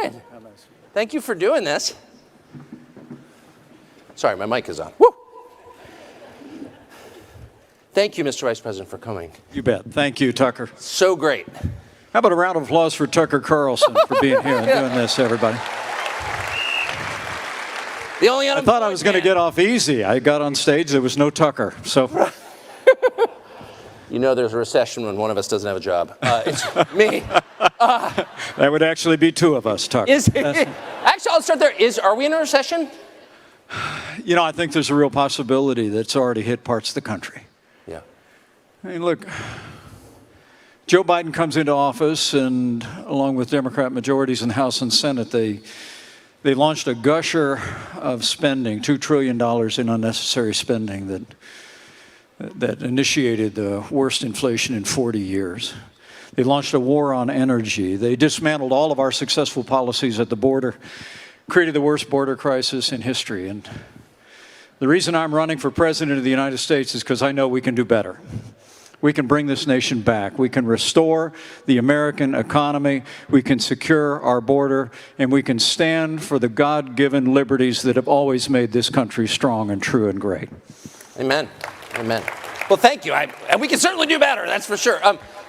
doing? Thank you for doing this. Sorry, my mic is on. Woo! Thank you, Mr. Vice President, for coming. You bet. Thank you, Tucker. So great. How about a round of applause for Tucker Carlson for being here and doing this, everybody? The only I thought I was going to get off easy. I got on stage, there was no Tucker, so. You know there's a recession when one of us doesn't have a job. It's me. That would actually be two of us, Tucker. Actually, I'll start there. Are we in a recession? You know, I think there's a real possibility that it's already hit parts of the country. Yeah. I mean, look, Joe Biden comes into office, and along with Democrat majorities in the House and Senate, they launched a gusher of spending, $2 trillion in unnecessary spending that initiated the worst inflation in 40 years. They launched a war on energy. They dismantled all of our successful policies at the border, created the worst border crisis in history. And the reason I'm running for president of the United States is because I know we can do better. We can bring this nation back. We can restore the American economy. We can secure our border. And we can stand for the God-given liberties that have always made this country strong and true and great. Amen. Amen. Well, thank you. And we can certainly do better, that's for sure.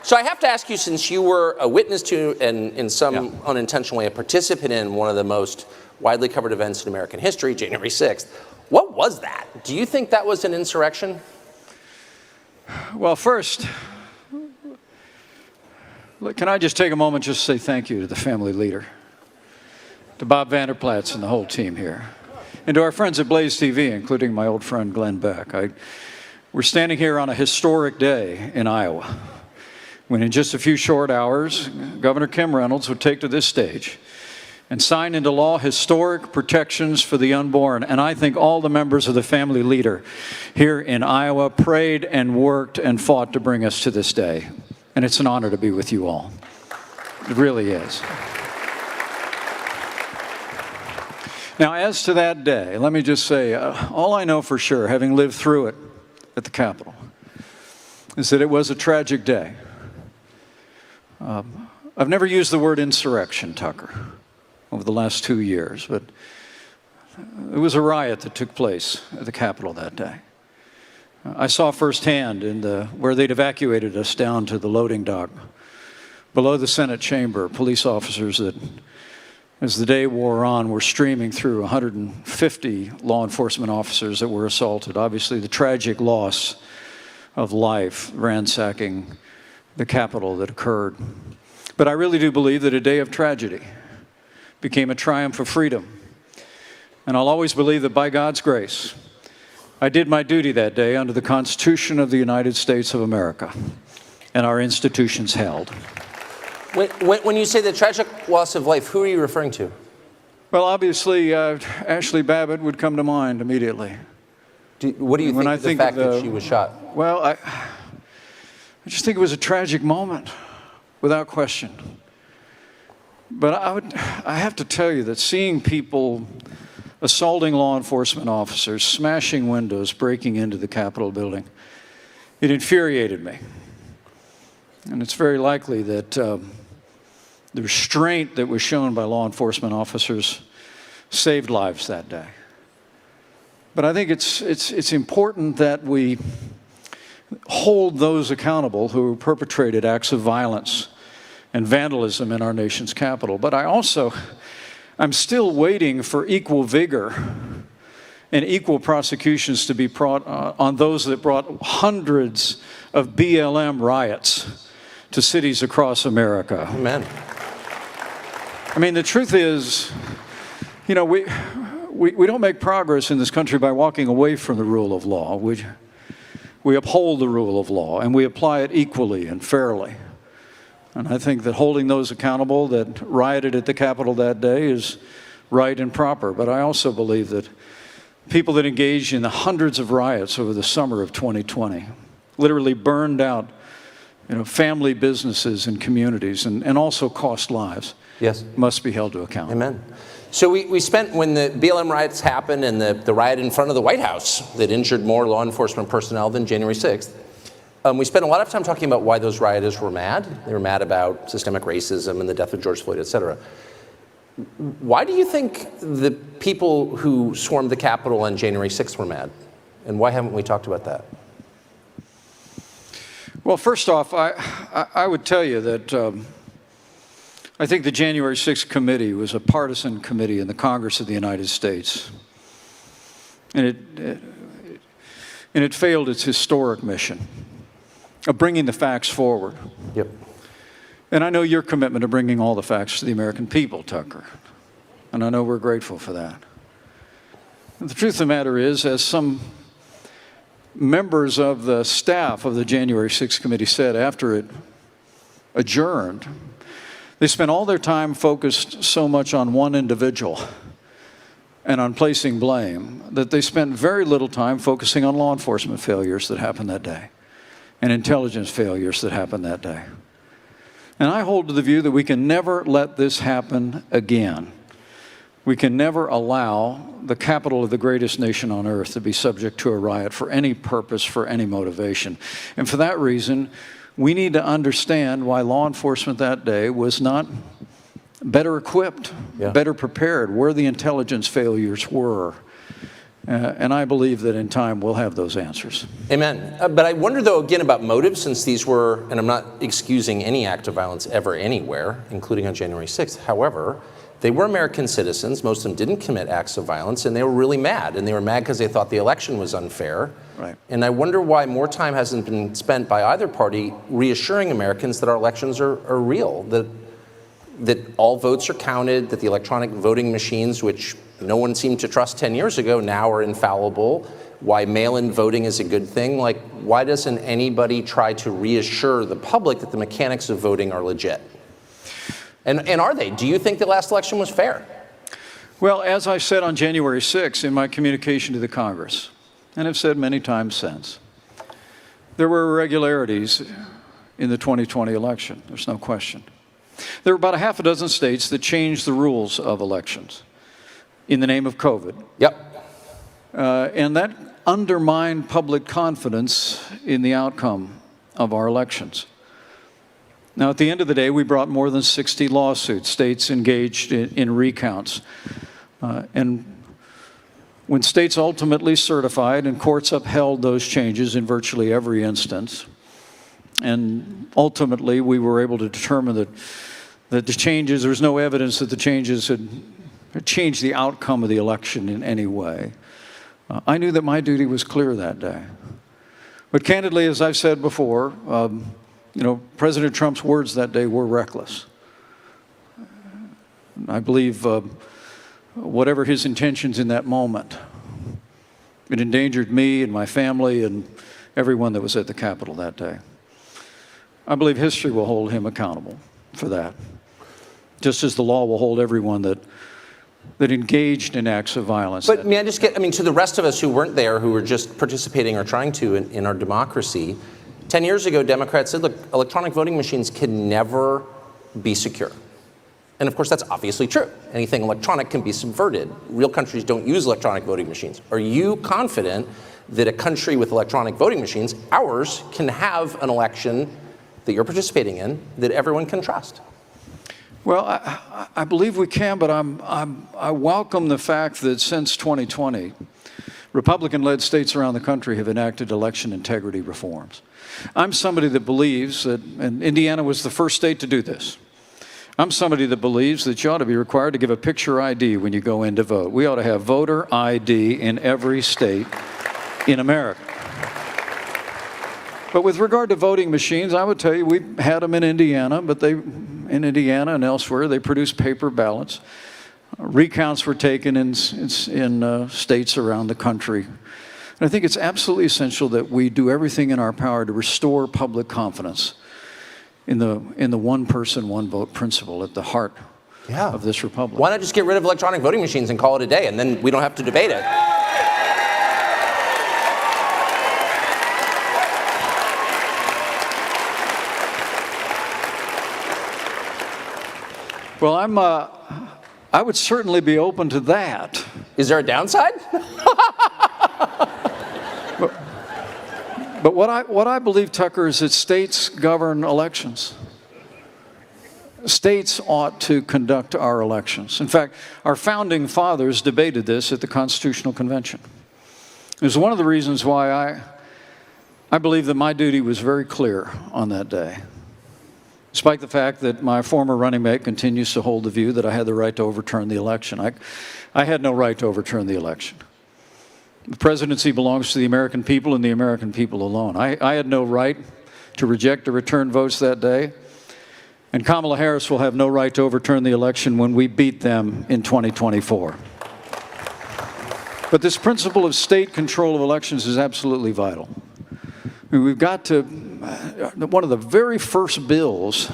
So I have to ask you, since you were a witness to and in some unintentional way a participant in one of the most widely covered events in American history, January 6th, what was that? Do you think that was an insurrection? Well, first, can I just take a moment just to say thank you to the family leader, to Bob Vanderplatz and the whole team here, and to our friends at Blaze TV, including my old friend Glenn Beck. We're standing here on a historic day in Iowa, when in just a few short hours, Governor Kim Reynolds would take to this stage and sign into law historic protections for the unborn. And I think all the members of the family leader here in Iowa prayed and worked and fought to bring us to this day. And it's an honor to be with you all. It really is. Now, as to that day, let me just say, all I know for sure, having lived through it at the Capitol, is that it was a tragic day. I've never used the word insurrection, Tucker, over the last 2 years, but it was a riot that took place at the Capitol that day. I saw firsthand where they'd evacuated us down to the loading dock below the Senate chamber, police officers that, as the day wore on, were streaming through 150 law enforcement officers that were assaulted. Obviously, the tragic loss of life ransacking the Capitol that occurred. But I really do believe that a day of tragedy became a triumph of freedom. And I'll always believe that by God's grace, I did my duty that day under the Constitution of the United States of America, and our institutions held. When you say the tragic loss of life, who are you referring to? Well, obviously, Ashley Babbitt would come to mind immediately. What do you think of the fact that she was shot? Well, I just think it was a tragic moment, without question. But I have to tell you that seeing people assaulting law enforcement officers, smashing windows, breaking into the Capitol building, it infuriated me. And it's very likely that the restraint that was shown by law enforcement officers saved lives that day. But I think it's important that we hold those accountable who perpetrated acts of violence and vandalism in our nation's capital. But I'm still waiting for equal vigor and equal prosecutions to be brought on those that brought hundreds of BLM riots to cities across America. Amen. I mean, the truth is, you know, we don't make progress in this country by walking away from the rule of law. We uphold the rule of law, and we apply it equally and fairly. And I think that holding those accountable that rioted at the Capitol that day is right and proper. But I also believe that people that engaged in the hundreds of riots over the summer of 2020, literally burned out, family businesses and communities, and also cost lives, must be held to account. Amen. So we spent, when the BLM riots happened and the riot in front of the White House that injured more law enforcement personnel than January 6th, we spent a lot of time talking about why those rioters were mad. They were mad about systemic racism and the death of George Floyd, et cetera. Why do you think the people who swarmed the Capitol on January 6th were mad? And why haven't we talked about that? Well, first off, I would tell you that I think the January 6th committee was a partisan committee in the Congress of the United States. And it failed its historic mission of bringing the facts forward. Yep. And I know your commitment to bringing all the facts to the American people, Tucker. And I know we're grateful for that. The truth of the matter is, as some members of the staff of the January 6th committee said after it adjourned, they spent all their time focused so much on one individual and on placing blame that they spent very little time focusing on law enforcement failures that happened that day and intelligence failures that happened that day. And I hold to the view that we can never let this happen again. We can never allow the capital of the greatest nation on earth to be subject to a riot for any purpose, for any motivation. And for that reason, we need to understand why law enforcement that day was not better equipped, better prepared, where the intelligence failures were. And I believe that in time we'll have those answers. Amen. But I wonder, though, again, about motives, since these were, and I'm not excusing any act of violence ever anywhere, including on January 6th. However, they were American citizens. Most of them didn't commit acts of violence, and they were really mad. And they were mad because they thought the election was unfair. Right. And I wonder why more time hasn't been spent by either party reassuring Americans that our elections are real, that all votes are counted, that the electronic voting machines, which no one seemed to trust 10 years ago, now are infallible, why mail-in voting is a good thing. Like, why doesn't anybody try to reassure the public that the mechanics of voting are legit? And are they? Do you think the last election was fair? Well, as I said on January 6th in my communication to the Congress, and have said many times since, there were irregularities in the 2020 election. There's no question. There were about a half a dozen states that changed the rules of elections in the name of COVID. Yep. And that undermined public confidence in the outcome of our elections. Now, at the end of the day, we brought more than 60 lawsuits, states engaged in recounts. And when states ultimately certified and courts upheld those changes in virtually every instance, and ultimately we were able to determine that the changes, there was no evidence that the changes had changed the outcome of the election in any way. I knew that my duty was clear that day. But candidly, as I've said before, President Trump's words that day were reckless. I believe whatever his intentions in that moment, it endangered me and my family and everyone that was at the Capitol that day. I believe history will hold him accountable for that, just as the law will hold everyone that engaged in acts of violence. But may I just to the rest of us who weren't there, who were just participating or trying to in our democracy, 10 years ago, Democrats said, look, electronic voting machines can never be secure. And of course, that's obviously true. Anything electronic can be subverted. Real countries don't use electronic voting machines. Are you confident that a country with electronic voting machines, ours, can have an election that you're participating in that everyone can trust? Well, I believe we can, but I welcome the fact that since 2020, Republican-led states around the country have enacted election integrity reforms. I'm somebody that believes that, and Indiana was the first state to do this. I'm somebody that believes that you ought to be required to give a picture ID when you go in to vote. We ought to have voter ID in every state in America. But with regard to voting machines, I would tell you we had them in Indiana, but in Indiana and elsewhere, they produced paper ballots. Recounts were taken in states around the country. And I think it's absolutely essential that we do everything in our power to restore public confidence in the one person, one vote principle at the heart of this republic. Why not just get rid of electronic voting machines and call it a day, and then we don't have to debate it? Well, I would certainly be open to that. Is there a downside? But what I believe, Tucker, is that states govern elections. states ought to conduct our elections. In fact, our founding fathers debated this at the Constitutional Convention. It was one of the reasons why I believe that my duty was very clear on that day. Despite the fact that my former running mate continues to hold the view that I had the right to overturn the election. I had no right to overturn the election. The presidency belongs to the American people and the American people alone. I had no right to reject or return votes that day. And Kamala Harris will have no right to overturn the election when we beat them in 2024. But this principle of state control of elections is absolutely vital. I mean, we've got to, one of the very first bills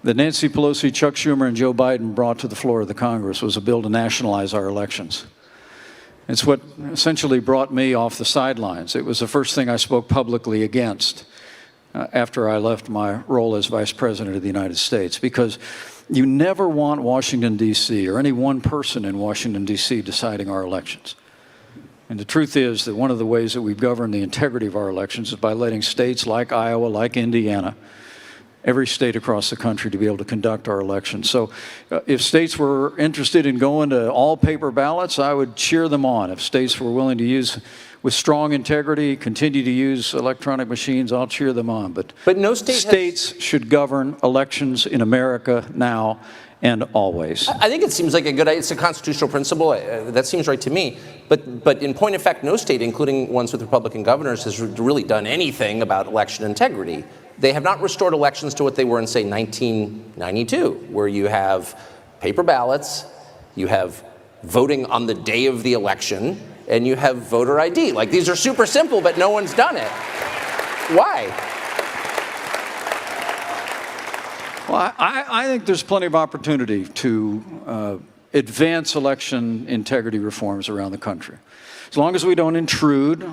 that Nancy Pelosi, Chuck Schumer, and Joe Biden brought to the floor of the Congress was a bill to nationalize our elections. It's what essentially brought me off the sidelines. It was the first thing I spoke publicly against after I left my role as Vice President of the United States, because you never want Washington, D.C., or any one person in Washington, D.C. deciding our elections. And the truth is that one of the ways that we've governed the integrity of our elections is by letting states like Iowa, like Indiana, every state across the country to be able to conduct our elections. So if states were interested in going to all paper ballots, I would cheer them on. If states were willing to use, with strong integrity, continue to use electronic machines, I'll cheer them on. But no state states should govern elections in America now and always. I think it seems like a good idea. It's a constitutional principle. That seems right to me. But in point of fact, no state, including ones with Republican governors, has really done anything about election integrity. They have not restored elections to what they were in, say, 1992, where you have paper ballots, you have voting on the day of the election, and you have voter ID. Like, these are super simple, but no one's done it. Why? Well, I think there's plenty of opportunity to advance election integrity reforms around the country. As long as we don't intrude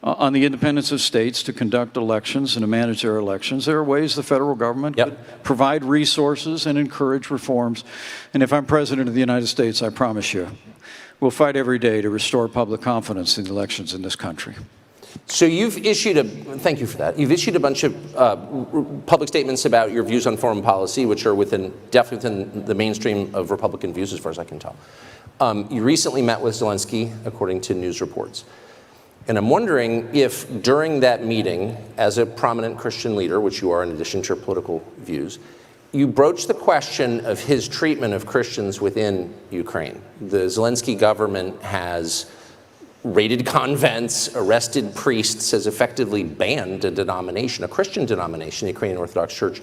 on the independence of states to conduct elections and to manage their elections, there are ways the federal government could provide resources and encourage reforms. And if I'm President of the United States, I promise you, we'll fight every day to restore public confidence in the elections in this country. So you've issued thank you for that. You've issued a bunch of public statements about your views on foreign policy, which are definitely within the mainstream of Republican views, as far as I can tell. You recently met with Zelensky, according to news reports. And I'm wondering if during that meeting, as a prominent Christian leader, which you are in addition to your political views, you broached the question of his treatment of Christians within Ukraine. The Zelensky government has raided convents, arrested priests, has effectively banned a denomination, a Christian denomination, the Ukrainian Orthodox Church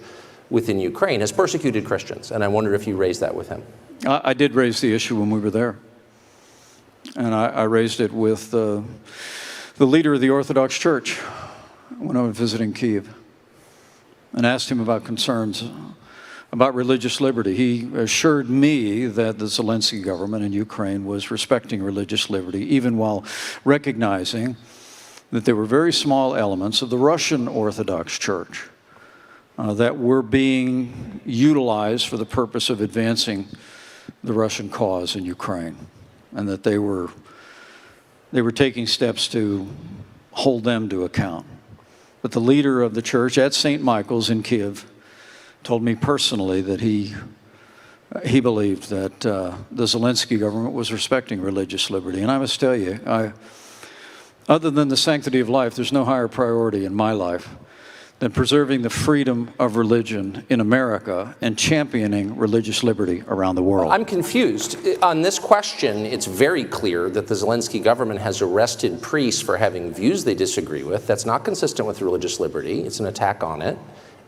within Ukraine, has persecuted Christians. And I wonder if you raised that with him. I did raise the issue when we were there. And I raised it with the leader of the Orthodox Church when I was visiting Kyiv, and asked him about concerns about religious liberty. He assured me that the Zelensky government in Ukraine was respecting religious liberty, even while recognizing that there were very small elements of the Russian Orthodox Church that were being utilized for the purpose of advancing the Russian cause in Ukraine, and that they were taking steps to hold them to account. But the leader of the church at St. Michael's in Kyiv told me personally that he believed that the Zelensky government was respecting religious liberty. And I must tell you, other than the sanctity of life, there's no higher priority in my life than preserving the freedom of religion in America and championing religious liberty around the world. I'm confused. On this question, it's very clear that the Zelensky government has arrested priests for having views they disagree with. That's not consistent with religious liberty. It's an attack on it,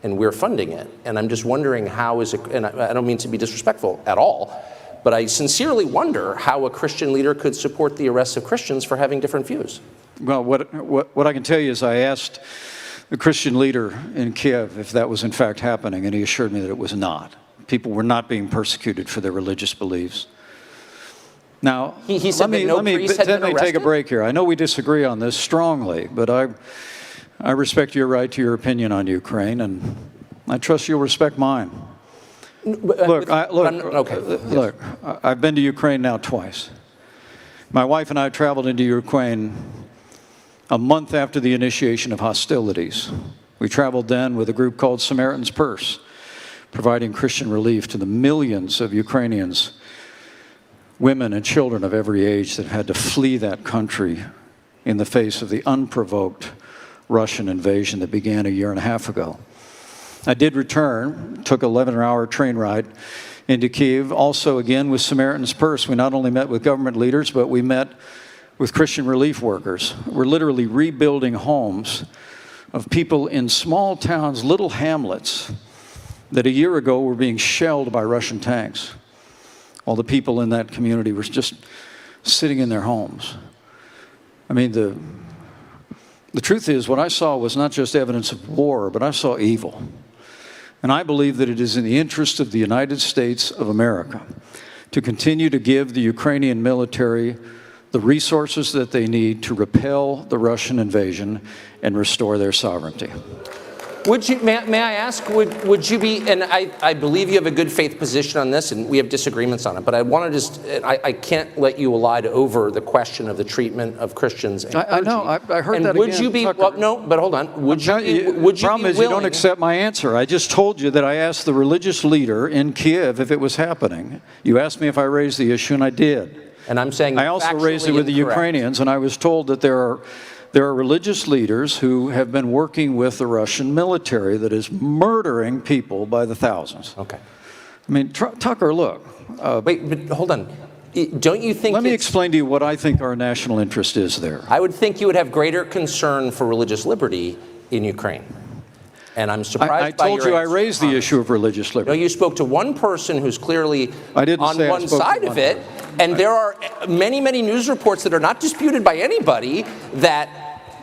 and we're funding it. And I'm just wondering how is it, and I don't mean to be disrespectful at all, but I sincerely wonder how a Christian leader could support the arrest of Christians for having different views. Well, what I can tell you is I asked the Christian leader in Kiev if that was in fact happening, and he assured me that it was not. People were not being persecuted for their religious beliefs. Now, he said let me take a break here. I know we disagree on this strongly, but I respect your right to your opinion on Ukraine, and I trust you'll respect mine. Look, I've been to Ukraine now twice. My wife and I traveled into Ukraine a month after the initiation of hostilities. We traveled then with a group called Samaritan's Purse, providing Christian relief to the millions of Ukrainians, women and children of every age that had to flee that country in the face of the unprovoked Russian invasion that began a year and a half ago. I did return, took an 11-hour train ride into Kyiv, also again with Samaritan's Purse. We not only met with government leaders, but we met with Christian relief workers. We're literally rebuilding homes of people in small towns, little hamlets, that a year ago were being shelled by Russian tanks, while the people in that community were just sitting in their homes. I mean, the truth is, what I saw was not just evidence of war, but I saw evil. And I believe that it is in the interest of the United States of America to continue to give the Ukrainian military the resources that they need to repel the Russian invasion and restore their sovereignty. Would you, may I ask, would you be, and I believe you have a good faith position on this, and we have disagreements on it, but I want to just, I can't let you elide over the question of the treatment of Christians and I know, I heard and that would again, you be, Tucker. well, no, but hold on, would you be problem is willing, you don't accept my answer. I just told you that I asked the religious leader in Kyiv if it was happening. You asked me if I raised the issue, and I did. and I'm saying I also raised it with the incorrect. Ukrainians, and I was told that there are religious leaders who have been working with the Russian military that is murdering people by the thousands. Okay. I mean, Tucker, look. Wait, but hold on. Don't you think Let me explain to you what I think our national interest is there. I would think you would have greater concern for religious liberty in Ukraine. And I'm surprised by I told you I raised the issue of religious No, liberty. you spoke to one person who's clearly on say I one spoke to side one of it, and there are many, many news reports that are not disputed by anybody that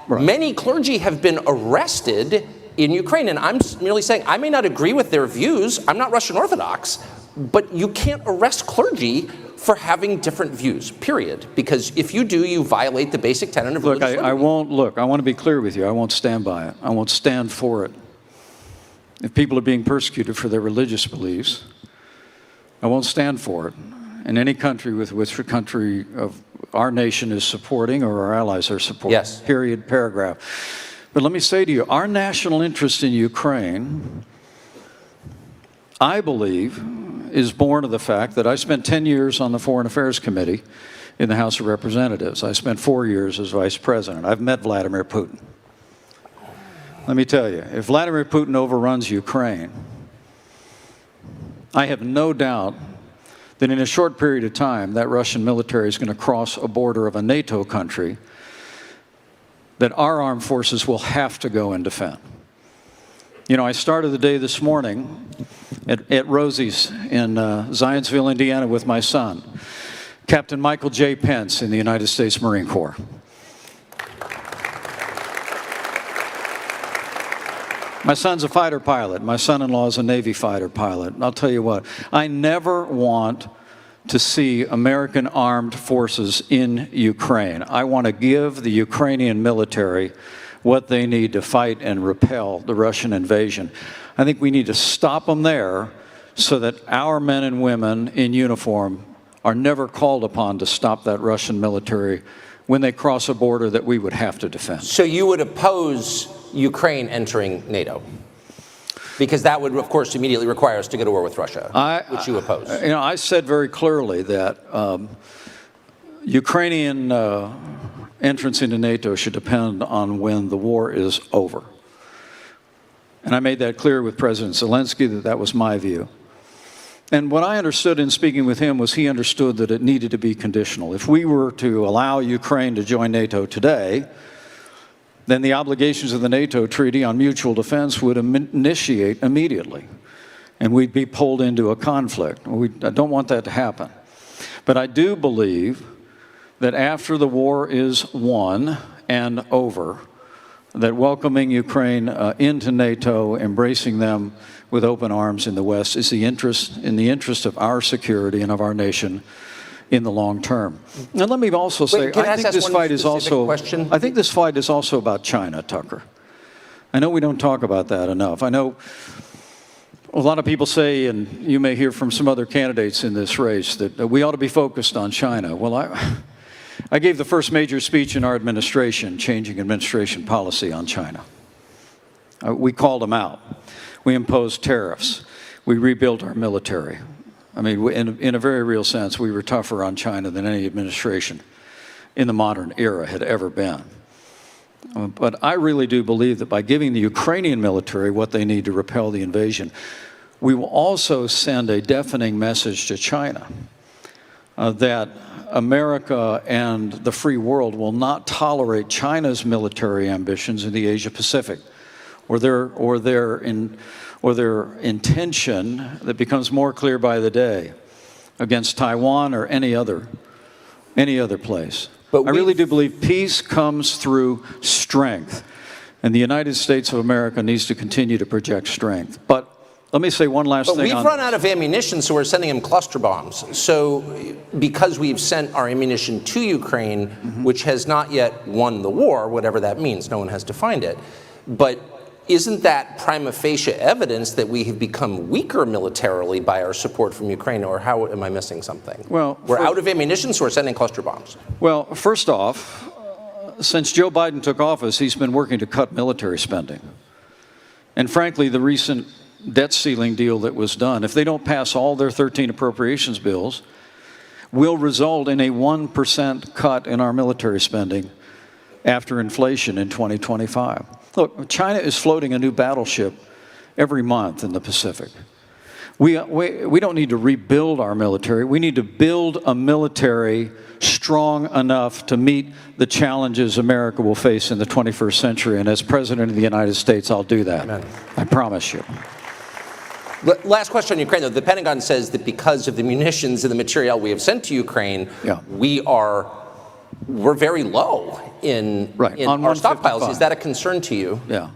many clergy have been arrested in Ukraine. And I'm merely saying I may not agree with their views. I'm not Russian Orthodox, but you can't arrest clergy for having different views, period. Because if you do, you violate the basic tenet of religious liberty. I want to be clear with you. I won't stand by it. I won't stand for it. If people are being persecuted for their religious beliefs, I won't stand for it. In any country with which a country of our nation is supporting or our allies are supporting. Yes. Period, paragraph. But let me say to you, our national interest in Ukraine, I believe, is born of the fact that I spent 10 years on the Foreign Affairs Committee in the House of Representatives. I spent 4 years as Vice President. I've met Vladimir Putin. Let me tell you, if Vladimir Putin overruns Ukraine, I have no doubt that in a short period of time, that Russian military is going to cross a border of a NATO country that our armed forces will have to go and defend. You know, I started the day this morning at Rosie's in Zionsville, Indiana with my son, Captain Michael J. Pence in the United States Marine Corps. My son's a fighter pilot. My son-in-law is a Navy fighter pilot. And I'll tell you what, I never want to see American armed forces in Ukraine. I want to give the Ukrainian military what they need to fight and repel the Russian invasion. I think we need to stop them there so that our men and women in uniform are never called upon to stop that Russian military when they cross a border that we would have to defend. So you would oppose Ukraine entering NATO? Because that would, of course, immediately require us to go to war with Russia, which you oppose. You know, I said very clearly that Ukrainian entrance into NATO should depend on when the war is over. And I made that clear with President Zelensky that was my view. And what I understood in speaking with him was he understood that it needed to be conditional. If we were to allow Ukraine to join NATO today, then the obligations of the NATO treaty on mutual defense would initiate immediately, and we'd be pulled into a conflict. I don't want that to happen. But I do believe that after the war is won and over, that welcoming Ukraine into NATO, embracing them with open arms in the West, is in the interest of our security and of our nation in the long term. And let me also say, I think this fight is also about China, Tucker. I know we don't talk about that enough. I know a lot of people say, and you may hear from some other candidates in this race, that we ought to be focused on China. Well, I gave the first major speech in our administration, changing administration policy on China. We called them out. We imposed tariffs. we rebuilt our military. I mean, in a very real sense, we were tougher on China than any administration in the modern era had ever been. But I really do believe that by giving the Ukrainian military what they need to repel the invasion, we will also send a deafening message to China that America and the free world will not tolerate China's military ambitions in the Asia-Pacific, or their intention that becomes more clear by the day against Taiwan or any other place. But I really do believe peace comes through strength, and the United States of America needs to continue to project strength. But let me say one last thing. But we've run out of ammunition, so we're sending them cluster bombs. So because we've sent our ammunition to Ukraine, which has not yet won the war, whatever that means, no one has defined it, but isn't that prima facie evidence that we have become weaker militarily by our support from Ukraine, or how am I missing something? Well, we're out of ammunition, so we're sending cluster bombs. Well, first off, since Joe Biden took office, he's been working to cut military spending. And frankly, the recent debt ceiling deal that was done, if they don't pass all their 13 appropriations bills, will result in a 1% cut in our military spending after inflation in 2025. Look, China is floating a new battleship every month in the Pacific. We don't need to rebuild our military. We need to build a military strong enough to meet the challenges America will face in the 21st century. And as President of the United States, I'll do that. Amen. I promise you. Last question on Ukraine, though. The Pentagon says that because of the munitions and the material we have sent to Ukraine, we're very low in our stockpiles. Is that a concern to you? Yeah.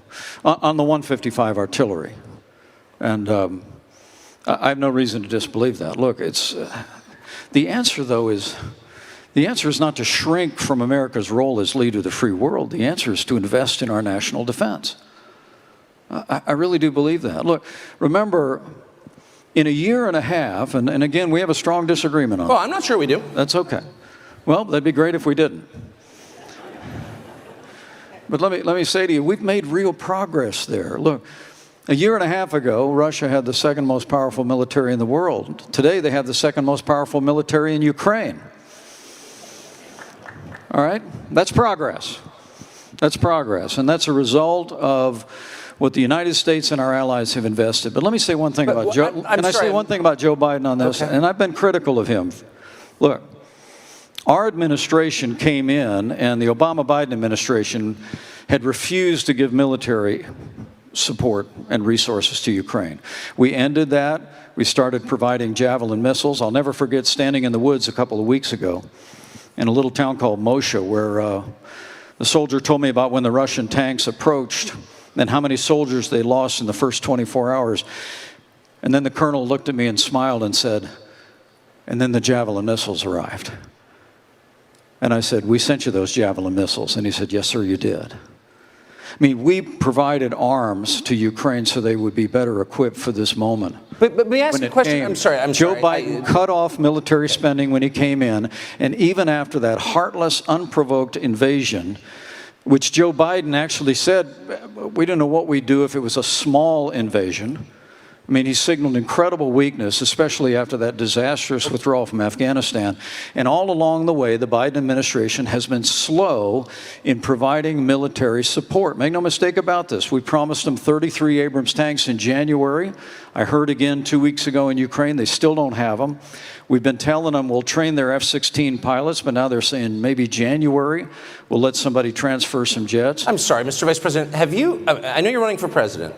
On the 155 artillery. And I have no reason to disbelieve that. Look, the answer, though, is not to shrink from America's role as leader of the free world. The answer is to invest in our national defense. I really do believe that. Look, remember, in a year and a half, and again, we have a strong disagreement on it. Well, I'm not sure we do. That's okay. Well, that'd be great if we didn't. But let me say to you, we've made real progress there. Look, a year and a half ago, Russia had the second most powerful military in the world. Today, they have the second most powerful military in Ukraine. All right? That's progress. That's progress. And that's a result of what the United States and our allies have invested. But let me say one thing about Joe. Can I say one thing about Joe Biden on this? Okay. And I've been critical of him. Look, our administration came in, and the Obama-Biden administration had refused to give military support and resources to Ukraine. We ended that. We started providing Javelin missiles. I'll never forget standing in the woods a couple of weeks ago in a little town called Moshe, where the soldier told me about when the Russian tanks approached and how many soldiers they lost in the first 24 hours. And then the colonel looked at me and smiled and said, and then the Javelin missiles arrived. And I said, we sent you those Javelin missiles. And he said, yes, sir, you did. I mean, we provided arms to Ukraine so they would be better equipped for this moment. But let me ask you a question. I'm sorry. Joe Biden cut off military spending when he came in. And even after that heartless, unprovoked invasion, which Joe Biden actually said, we don't know what we'd do if it was a small invasion. I mean, he signaled incredible weakness, especially after that disastrous withdrawal from Afghanistan. And all along the way, the Biden administration has been slow in providing military support. Make no mistake about this. We promised them 33 Abrams tanks in January. I heard again 2 weeks ago in Ukraine, they still don't have them. We've been telling them we'll train their F-16 pilots, but now they're saying maybe January we'll let somebody transfer some jets. I'm sorry, Mr. Vice President, have you, I know you're running for president.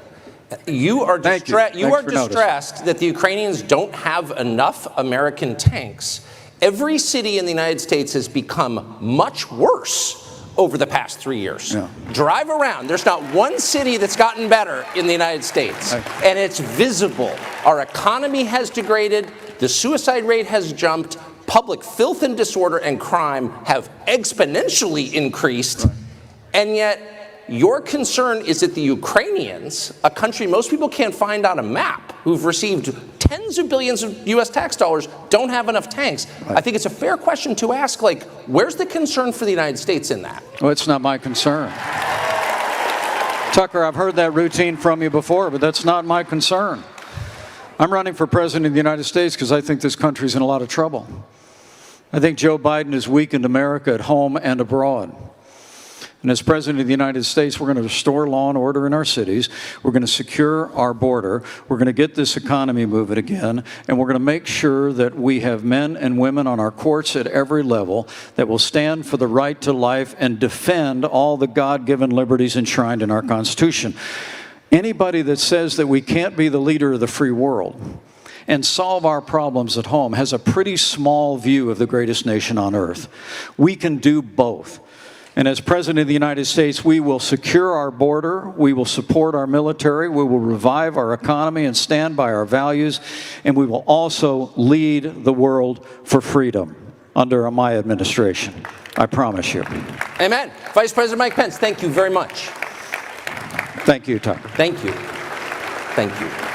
You are distressed that the Ukrainians don't have enough American tanks. Every city in the United States has become much worse over the past 3 years. Yeah. Drive around. There's not one city that's gotten better in the United States. And it's visible. Our economy has degraded. The suicide rate has jumped. Public filth and disorder and crime have exponentially increased. And yet, your concern is that the Ukrainians, a country most people can't find on a map, who've received tens of billions of U.S. tax dollars, don't have enough tanks. I think it's a fair question to ask, like, where's the concern for the United States in that? Well, it's not my concern. Tucker, I've heard that routine from you before, but that's not my concern. I'm running for president of the United States because I think this country's in a lot of trouble. I think Joe Biden has weakened America at home and abroad. And as President of the United States, we're going to restore law and order in our cities. We're going to secure our border. We're going to get this economy moving again. And we're going to make sure that we have men and women on our courts at every level that will stand for the right to life and defend all the God-given liberties enshrined in our Constitution. Anybody that says that we can't be the leader of the free world and solve our problems at home has a pretty small view of the greatest nation on earth. We can do both. And as President of the United States, we will secure our border, we will support our military, we will revive our economy and stand by our values, and we will also lead the world for freedom under my administration. I promise you. Amen. Vice President Mike Pence, thank you very much. Thank you, Tucker. Thank you. Thank you.